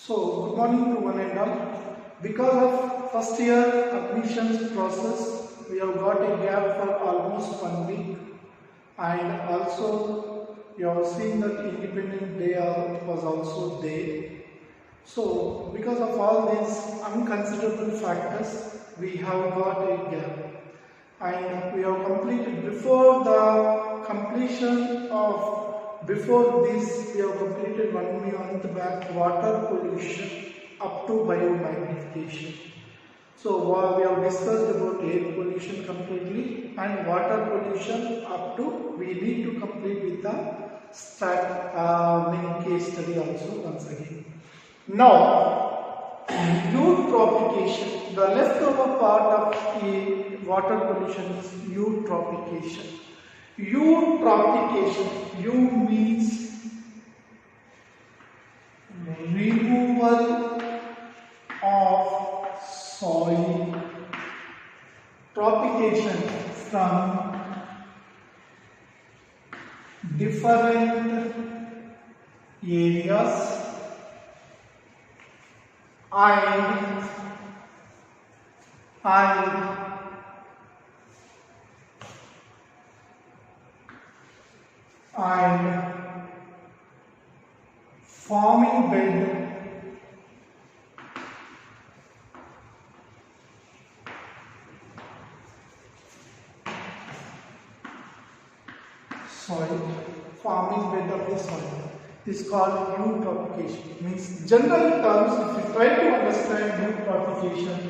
So, good morning to one and all. Because of first year admissions process, we have got a gap for almost 1 week, and also you have seen that Independent Day was also there. So, because of all these unconsiderable factors, we have got a gap, and we have completed before the completion of before this we have completed 1 month back water pollution up to biomagnification. So we have discussed about air pollution completely and water pollution up to we need to complete with the mini case study also once again. Now, eutrophication, the leftover part of the water pollution is eutrophication. Eutrophication, U means removal of soil. Trophication from different areas and forming bed soil, forming bed of the soil is called eutrophication. Means general terms, if you try to understand eutrophication,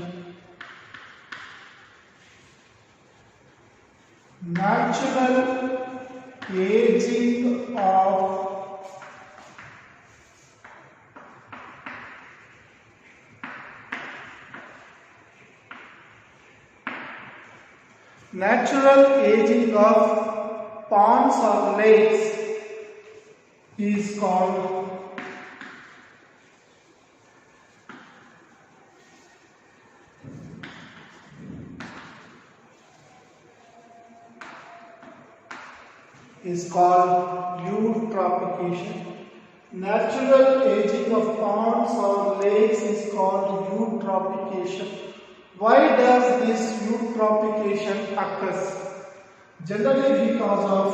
natural aging of ponds or lakes is called eutrophication. Natural aging of ponds or lakes is called eutrophication. Why does this eutrophication occurs? Generally because of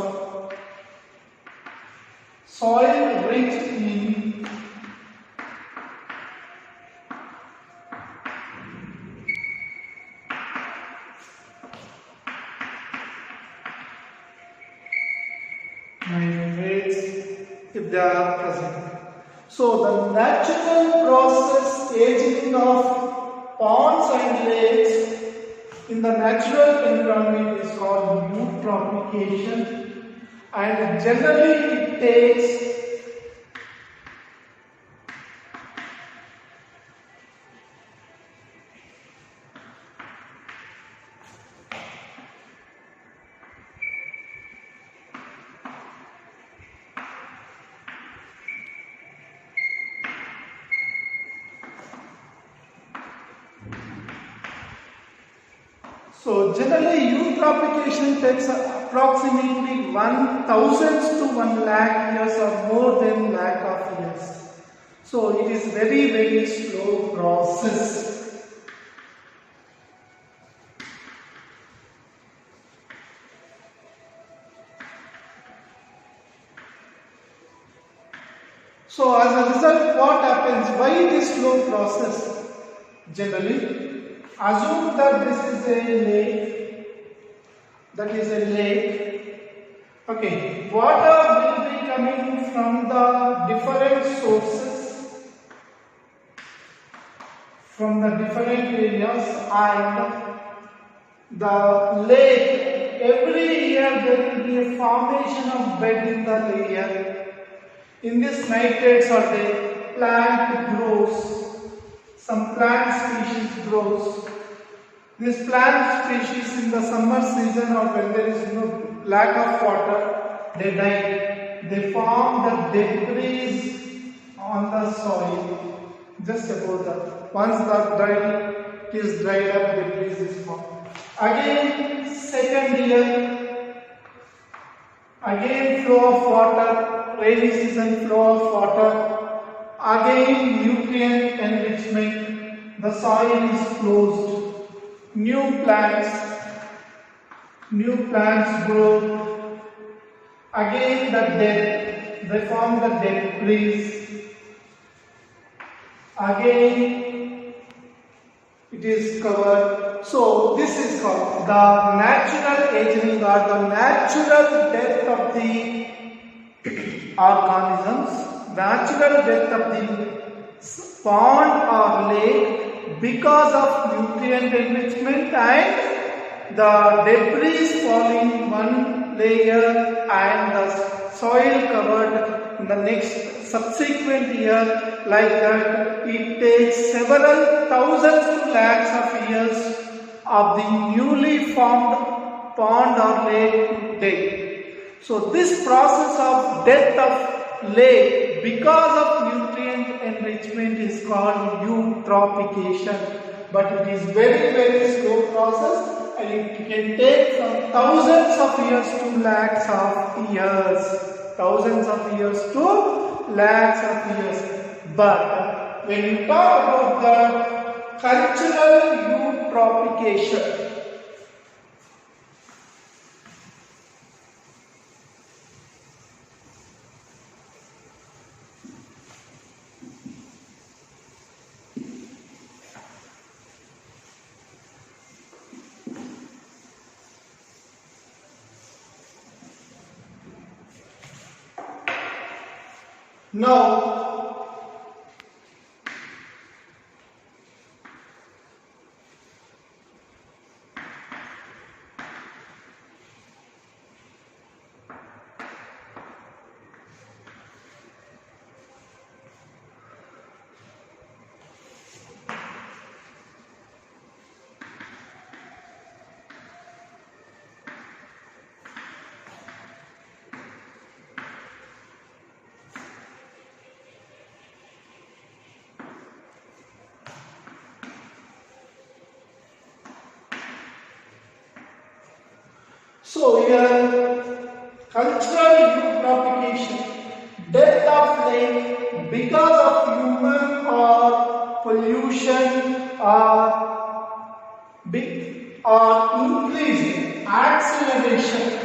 soil rich in nitrates if they are present. So the natural process aging of ponds and lakes in the natural environment is called eutrophication, and generally it takes eutrophication takes approximately 1,000 to 1 lakh years or more than lakh of years. So it is very slow process. So as a result, what happens? Why this slow process? Generally, assume that this is a lake. Okay, water will be coming from the different sources, from the different areas, and the lake, every year there will be a formation of bed in the layer. In this nitrates or the plant grows, some plant species grows. This plant species in the summer season or when there is no lack of water, they die. They form the debris on the soil. Just about that. Once that it is dried up, debris is formed. Again, second year, again flow of water, rainy season flow of water, Again, nutrient enrichment, the soil is closed, new plants grow. Again, the dead, they form the debris. Again, it is covered. So, this is called the natural aging or the natural death of the organisms. Natural death of the pond or lake because of nutrient enrichment and the debris falling one layer and the soil covered in the next subsequent year. Like that, it takes several thousands to lakhs of years of the newly formed pond or lake to death. So this process of death of lake because of nutrient enrichment is called eutrophication, but it is very slow process and it can take from thousands of years to lakhs of years. Thousands of years to lakhs of years. But when you talk about the cultural eutrophication, now so here, cultural eutrophication, death of lake because of human or pollution or increasing acceleration.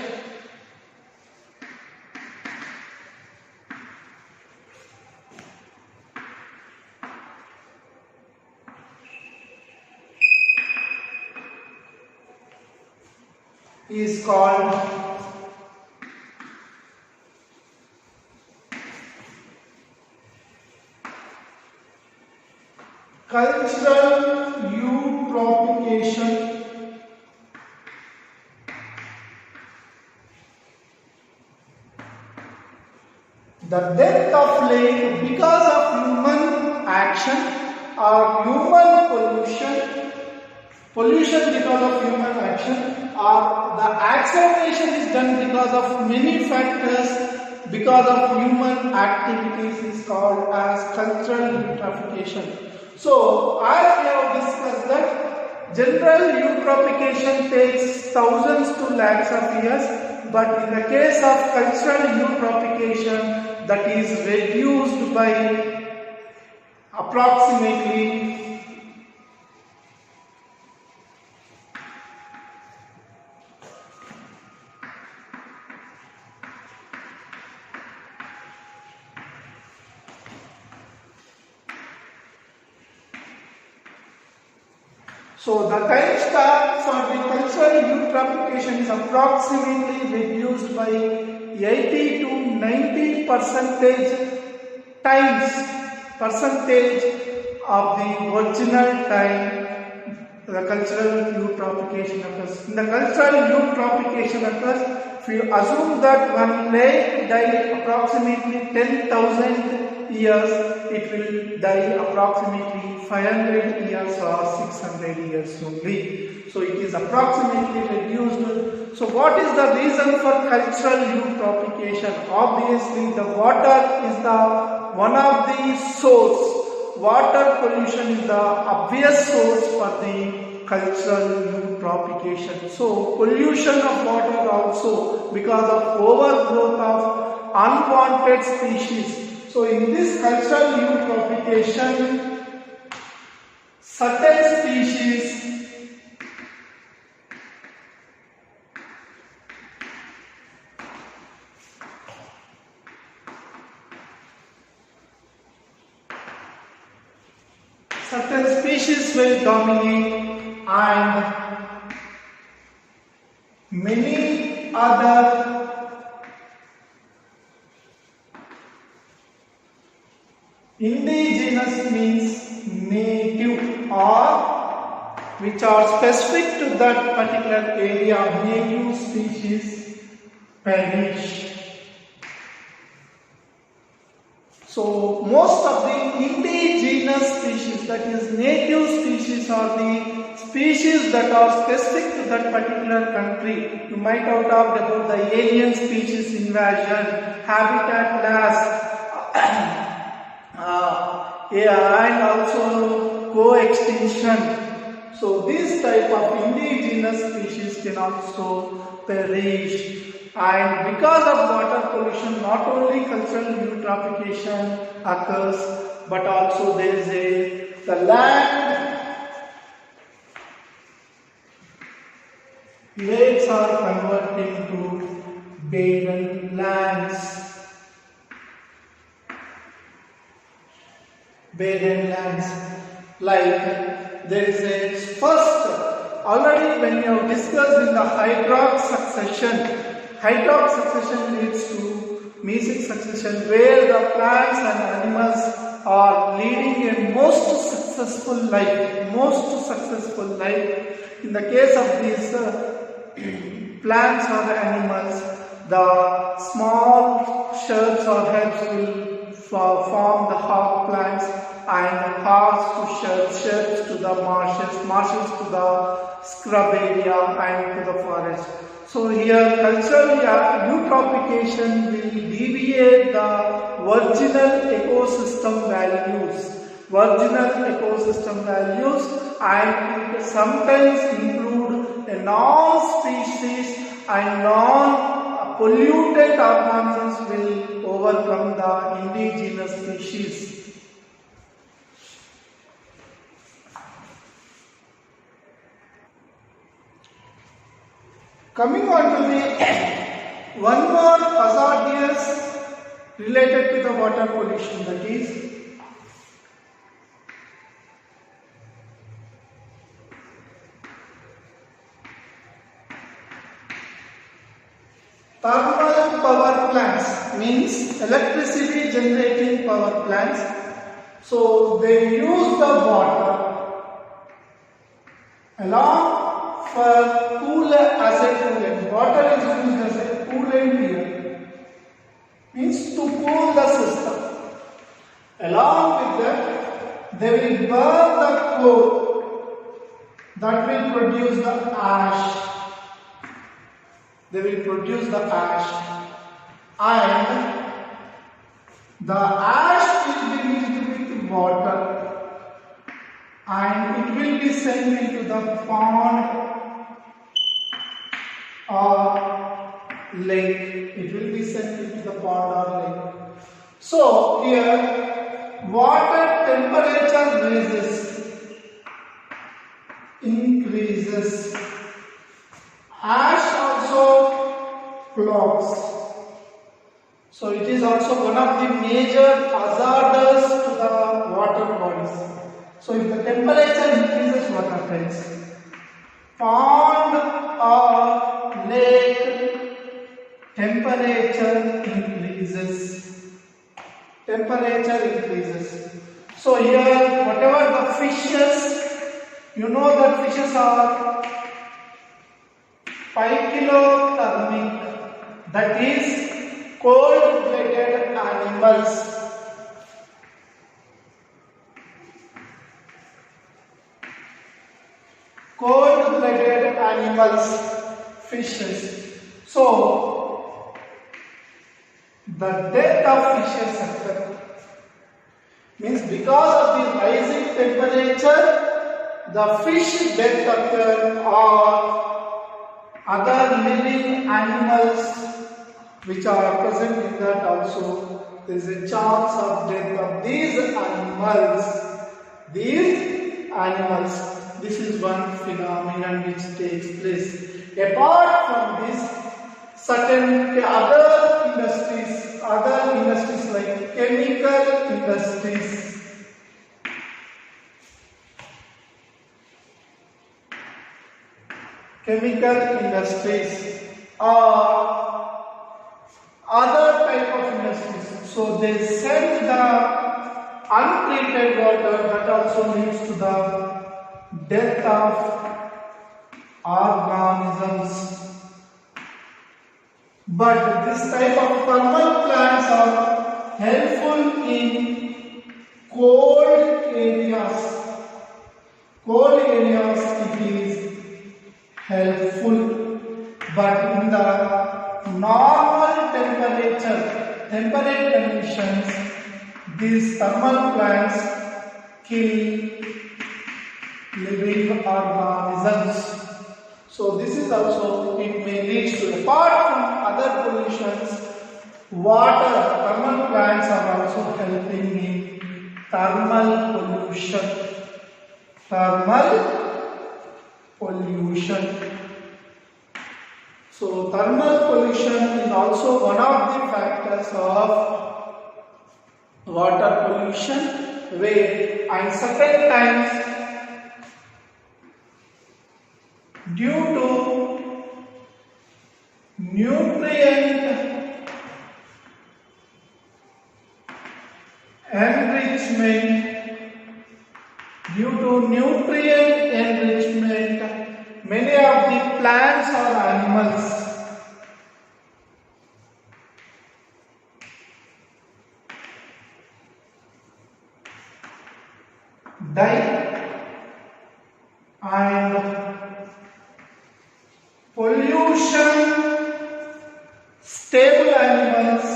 Is called cultural eutrophication. The death of lake because of human action or human pollution because of human action, or the acceleration is done because of many factors because of human activities is called as cultural eutrophication. So, as we have discussed that general eutrophication takes thousands to lakhs of years, but in the case of cultural eutrophication, that is reduced by approximately so the time star for the cultural eutrophication is approximately reduced by 80 to 90 percentage of the original time the cultural eutrophication occurs. In the cultural eutrophication occurs, if you assume that one lake died approximately 10,000 years, it will die approximately 500 years or 600 years only. So it is approximately reduced. So what is the reason for cultural eutrophication? Obviously the water is the one of the source. Water pollution is the obvious source for the cultural eutrophication. So pollution of water also because of overgrowth of unwanted species. So in this cultural eutrophication, certain species will dominate and many other indigenous means native or which are specific to that particular area, native species perish. So most of the indigenous species, that is native species, are the species that are specific to that particular country. You might have talked about the alien species invasion, habitat loss, and also co-extinction. So this type of indigenous species can also perish. And because of water pollution, not only cultural eutrophication occurs, but also there is the land, lakes are converting to barren lands. Barren lands. Like there is a first, already when you have discussed in the hydrox succession leads to mesic succession, where the plants and animals are leading a most successful life. In the case of these plants or animals, the small shrubs or herbs will form the half plants, and halves to shrubs to the marshes to the scrub area and to the forest. So here cultural eutrophication will deviate the virginal ecosystem values, and it sometimes include a non-species and non-polluted organisms will overcome the indigenous species. Coming on to the one more hazardous related to the water pollution, that is thermal power plants, means electricity generating power plants. So they use the water along for as a coolant. Water is used as a coolant here, means to cool the system. Along with that, they will burn the coal that will produce the ash. And the ash will be mixed with water, and it will be sent into the pond or lake. So here water temperature increases. Ash also clogs. So it is also one of the major hazards to the water bodies. So if the temperature increases, what happens? Pond or lake temperature increases. So here whatever the fishes, you know that fishes are phycallothermic, that is cold-blooded animals. Fishes. So the death of fishes occur. Means because of the rising temperature, the fish death occur, or other living animals which are present in that also. There is a chance of death of these animals. This is one phenomenon which takes place. Apart from this, certain other industries like chemical industries or other type of industries. So they send the untreated water, that also leads to the death of organisms. But this type of thermal plants are helpful in cold areas. Cold areas it is helpful, but in the normal temperate conditions, these thermal plants kill living organisms. So this is also, it may lead to, apart from other pollutions, thermal plants are also helping in thermal pollution. So thermal pollution is also one of the factors of water pollution, where at certain times, due to nutrient enrichment, many of the plants or animals die, and pollution stable animals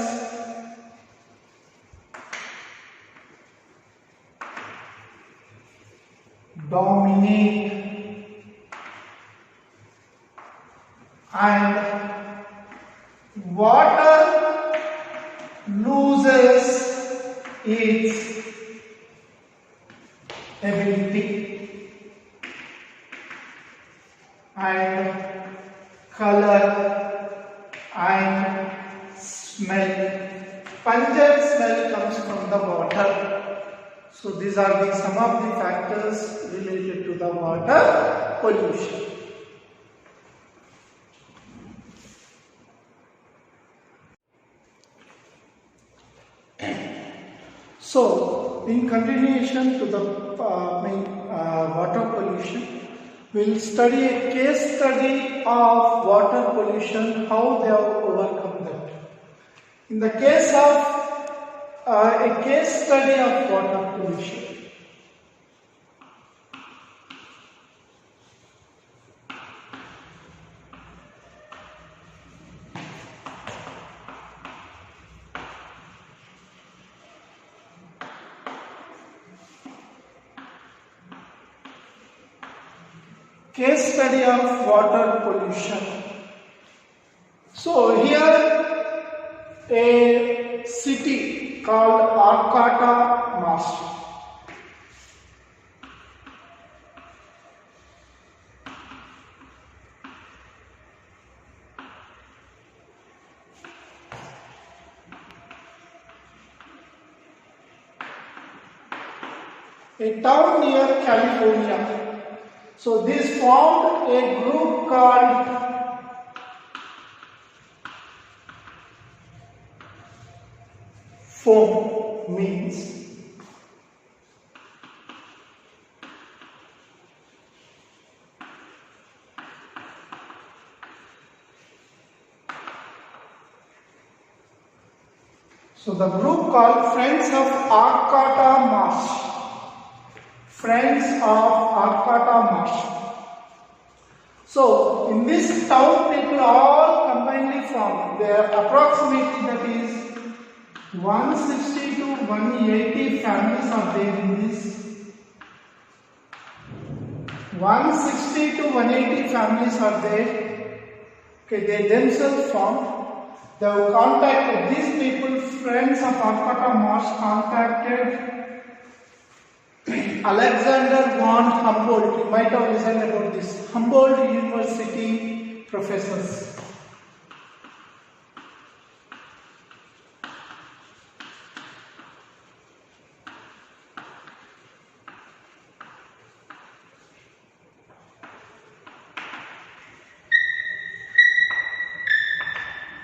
dominate, and water loses its ability, and color and smell, pungent smell comes from the water. So these are some of the factors related to the water pollution. So in continuation to the water pollution, we will study a case study of water pollution, how they have overcome that. In the case of a case study of water pollution, case study of water pollution. So here a city called Arcata, Maharashtra. A town near California. So this formed a group called foam, means so the group called Friends of Arcata Marsh. Friends of Arcata Marsh. So in this town, people all combinedly formed. There are approximately, that is 160 to 180 families are there in this. 160 to 180 families are there. Okay, they themselves formed, They have contacted these people, friends of Arpata Marsh, contacted Alexander von Humboldt. You might have listened about this. Humboldt University professors.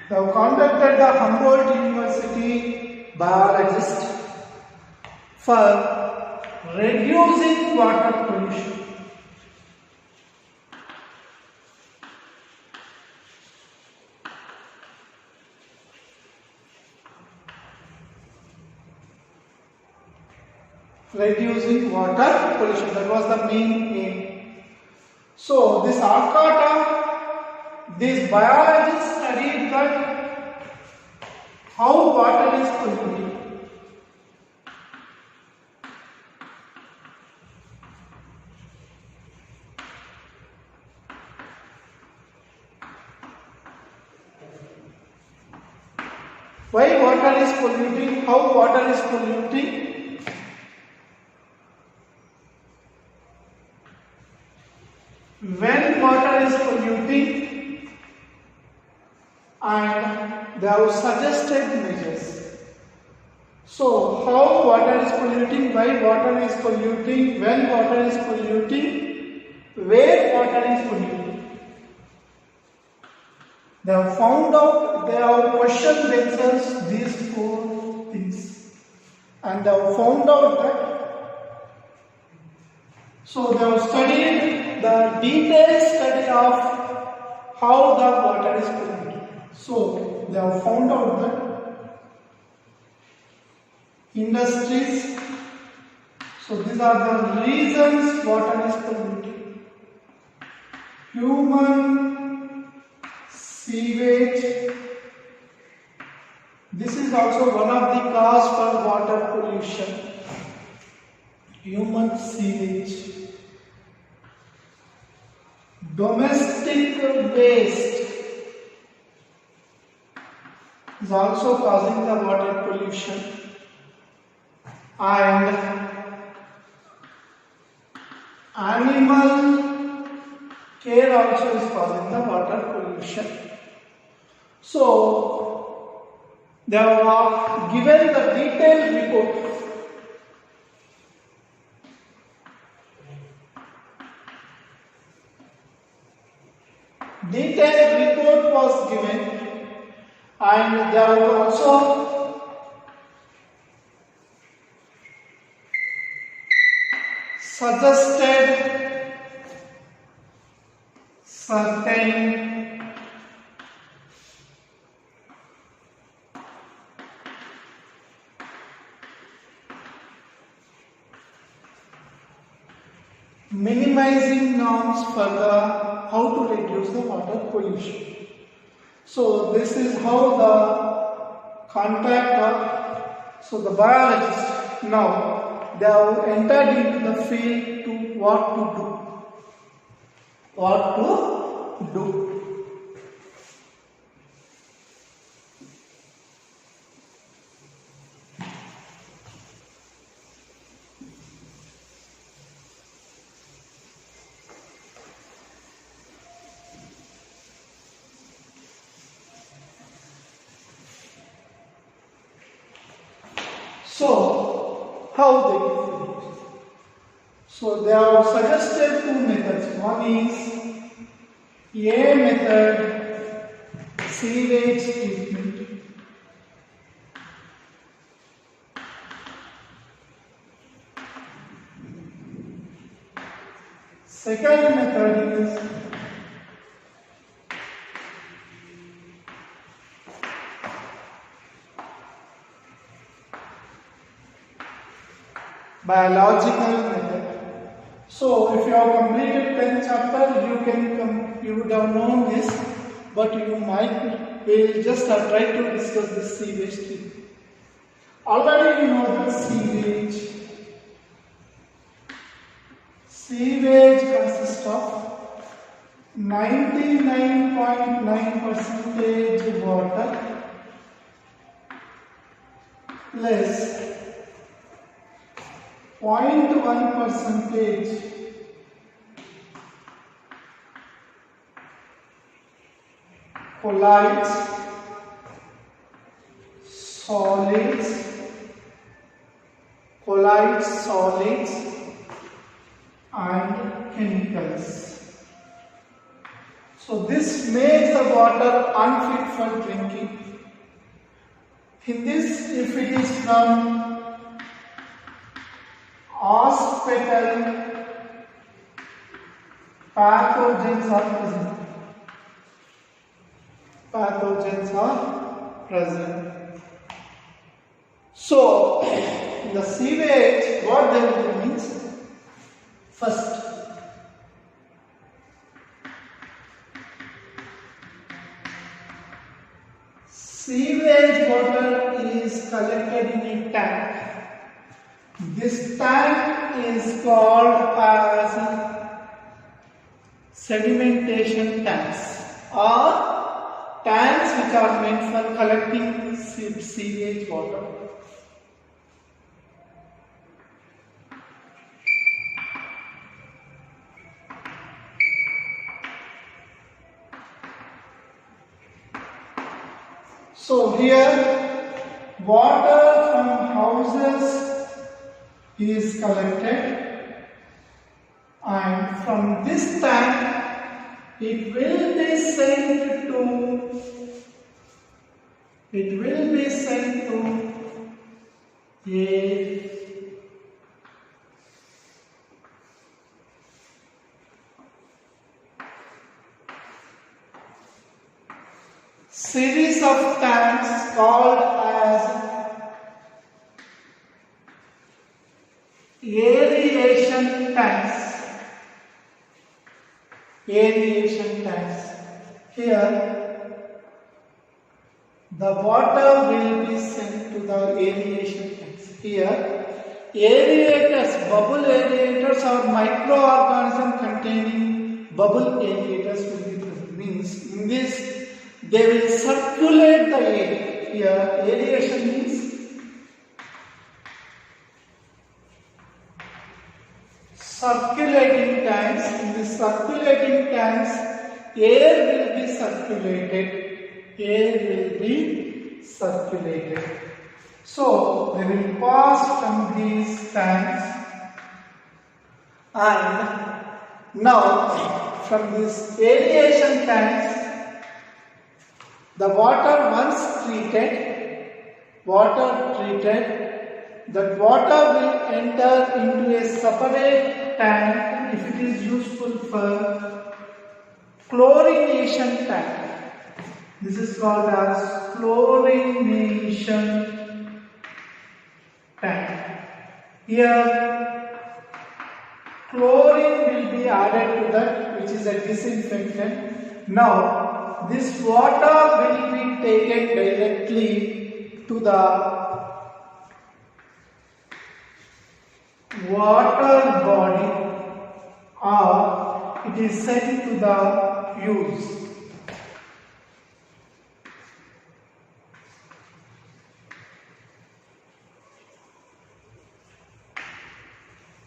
They have contacted the Humboldt University biologist for reducing water pollution. Reducing water pollution, that was the main aim. So this Arcata, this biologist studied that how water is polluted. Why water is polluting, how water is polluting. When water is polluting, and they have suggested measures. So, how water is polluting, why water is polluting, when water is polluting, where water is polluting. They have found out, they have questioned themselves these four things, and they have found out that. So, they have studied the detailed study of how the water is polluted. So, they have found out that industries, so these are the reasons water is polluted. Human sewage, this is also one of the cause for water pollution. Human sewage. Domestic waste is also causing the water pollution, and animal care also is causing the water pollution. So, they have given the detailed report. Detailed report was given, and there are also suggested certain minimizing norms for the how to reduce the water pollution. So this is how the contact so the biologists now they have entered into the field to what to do. What to do. So, how they do it? So, they have suggested two methods. One is A method, sewage treatment. Second method is biological method. So, if you have completed 10th chapter, you would have known this, but you might will just try to discuss this sewage treatment. Already you know that sewage. Sewage consists of 99.9% water less 0.1% colloids, solids and chemicals. So this makes the water unfit for drinking. In this, if it is from hospital, pathogens are present. So, in the sewage, what they will do means, first, sewage water is collected in a tank. This tank is called as sedimentation tanks, or tanks which are meant for collecting sewage water. So here water from houses is collected, and from this tank it will be sent to a series of tanks called as aeration tanks. Here the water will be sent to the aeration tanks. Here aerators, bubble aerators or microorganism containing bubble aerators will be present. Means in this they will circulate the air. Here aeration means circulating tanks. In the circulating tanks, air will be circulated. So they will pass from these tanks, and now from these aeration tanks, the water once treated, that water will enter into a separate tank if it is useful for chlorination tank. This is called as chlorination tank. Here chlorine will be added to that, which is a disinfectant. Now this water will be taken directly to the water body, or it is sent to the use.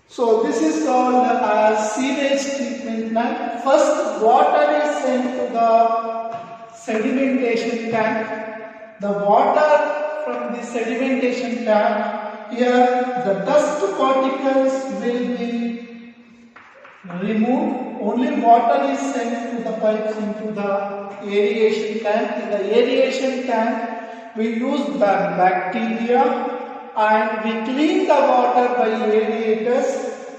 So this is called as sewage treatment plant. First, water is sent to the sedimentation tank. The water from the sedimentation tank, here the dust particles will be removed. Only water is sent to the pipes into the aeration tank. In the aeration tank, we use the bacteria and we clean the water by aerators,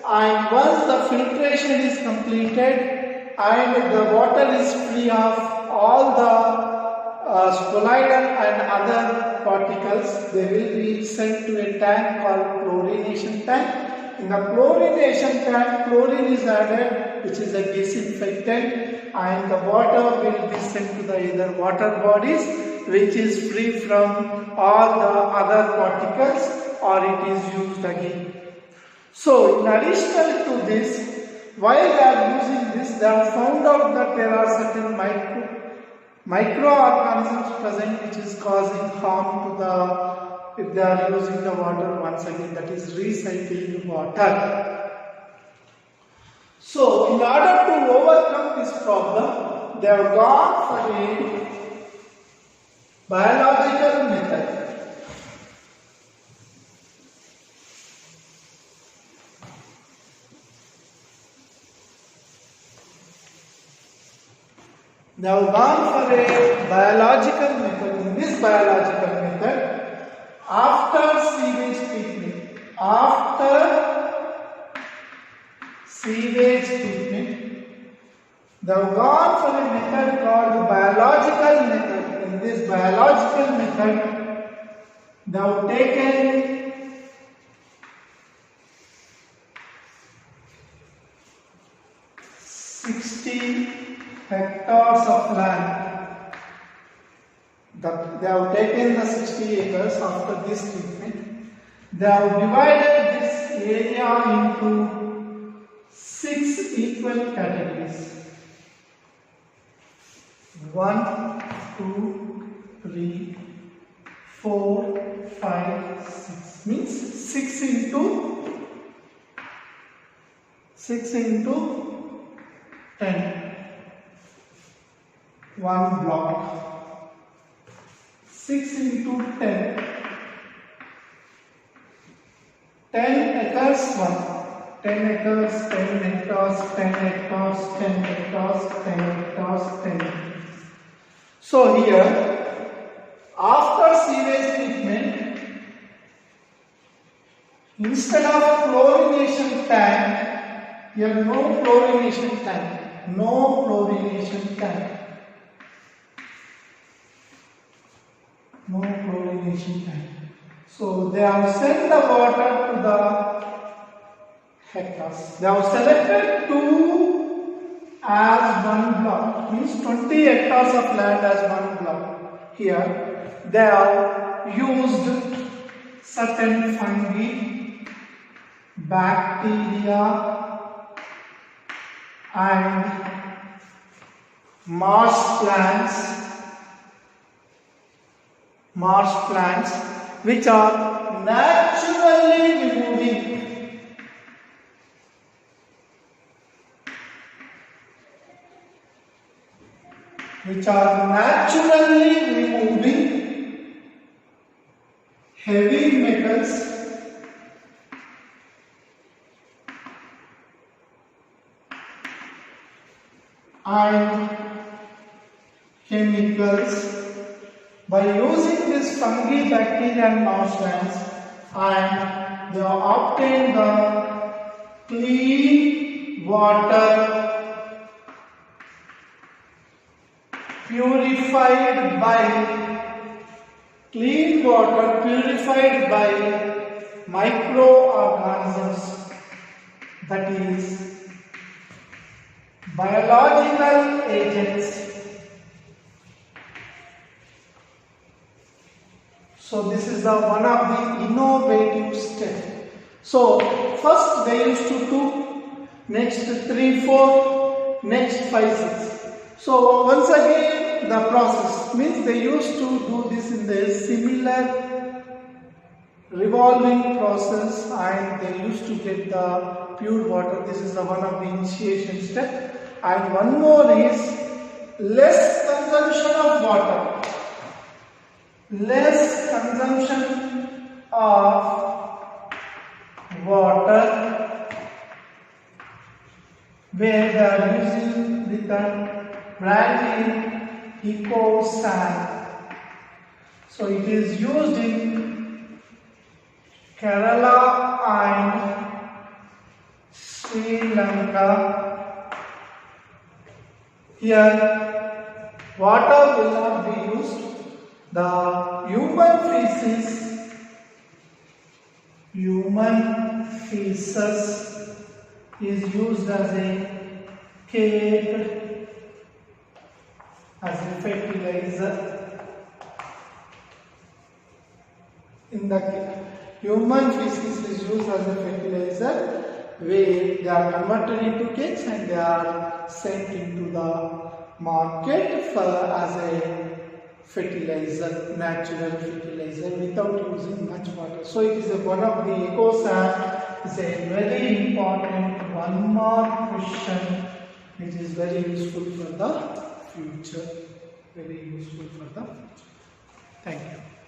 and once the filtration is completed and the water is free of all the colloidal and other particles, they will be sent to a tank called chlorination tank. In the chlorination tank, chlorine is added, which is a disinfectant, and the water will be sent to the either water bodies, which is free from all the other particles, or it is used again. So in addition to this, while they are using this, they have found out that there are certain microorganisms present which is causing harm to the if they are using the water once again, that is recycled water. So, in order to overcome this problem, they have gone for a biological method. They have gone for a biological method. In this biological method, after sewage treatment, they have gone for a method called biological method. In this biological method, they have taken 60 hectares of land. They have taken the 60 acres after this treatment. They have divided this area into 6 equal categories. 1, 2, 3, 4, 5, 6. Means 6 into 10. One block. 6 into 10. 10 acres, 1. 10 acres, 10 hectares, 10 hectares, 10 hectares, 10 hectares, 10 hectares. So here, after sewage treatment, instead of chlorination tank, here no chlorination tank. No chlorination tank. No chlorination tank. So they have sent the water to the hectares. They have selected 2 as one block, means 20 hectares of land as one block. Here they have used certain fungi, bacteria and marsh plants which are naturally removing heavy metals and chemicals. By using this fungi, bacteria and marshlands, and they have obtained the clean water purified by microorganisms, that is biological agents. So this is one of the innovative steps. So first they used to do, next 3, 4, next 5, 6. So once again the process means they used to do this in the similar revolving process and they used to get the pure water. This is one of the initiation step. And one more is less consumption of water. Less consumption of water where they are using with the brand name Eco Sand. So it is used in Kerala and Sri Lanka. Here water will not be used. The human feces is used as a cake, as a fertilizer. In the human feces is used as a fertilizer, where they are converted into cakes and they are sent into the market as a fertilizer, natural fertilizer without using much water. So it is one of the EcoSan is a very important one mark question which is very useful for the future. Very useful for the future. Thank you.